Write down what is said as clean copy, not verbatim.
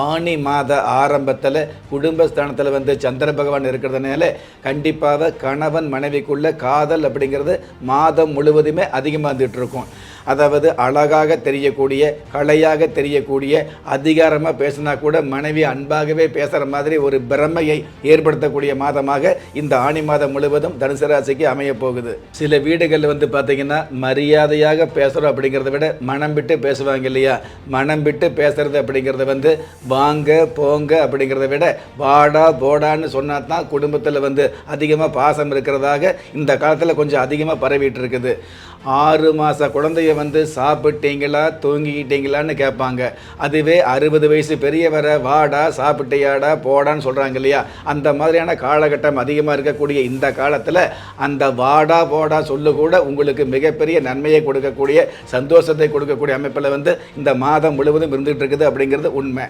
ஆனி மாத ஆரம்பத்தில் குடும்பஸ்தானத்தில் வந்து சந்திர பகவான் இருக்கிறதுனால கண்டிப்பாக கணவன் மனைவிக்குள்ள காதல் அப்படிங்கிறது மாதம் முழுவதுமே அதிகமாக வந்துட்டு இருக்கும். அதாவது அழகாக தெரியக்கூடிய, கலையாக தெரியக்கூடிய, அதிகாரமாக பேசினா கூட மனைவி அன்பாகவே பேசுகிற மாதிரி ஒரு பிரமையை ஏற்படுத்தக்கூடிய மாதமாக இந்த ஆணி மாதம் முழுவதும் தனுசு ராசிக்கு அமைய போகுது. சில வீடுகளில் வந்து பார்த்திங்கன்னா மரியாதையாக பேசுகிறோம் அப்படிங்கிறத விட மனம் விட்டு பேசுவாங்க இல்லையா? மனம் விட்டு பேசுறது அப்படிங்கிறத வந்து வாங்க போங்க அப்படிங்கிறத விட வாடா போடான்னு சொன்னா தான் குடும்பத்தில் வந்து அதிகமாக பாசம் இருக்கிறதாக இந்த காலத்தில் கொஞ்சம் அதிகமாக பரவிட்டு இருக்குது. 6 மாத குழந்தைய வந்து சாப்பிட்டீங்களா தூங்கிக்கிட்டீங்களான்னு கேட்பாங்க. அதுவே 60 வயசு பெரியவரை வாடா சாப்பிட்டியாடா போடான்னு சொல்கிறாங்க இல்லையா? அந்த மாதிரியான காலகட்டம் அதிகமாக இருக்கக்கூடிய இந்த காலத்தில் அந்த வாடா போடா சொல்லு கூட உங்களுக்கு மிகப்பெரிய நன்மையை கொடுக்கக்கூடிய, சந்தோஷத்தை கொடுக்கக்கூடிய அமைப்பில் வந்து இந்த மாதம் முழுவதும் இருந்துகிட்டு இருக்குது அப்படிங்கிறது உண்மை.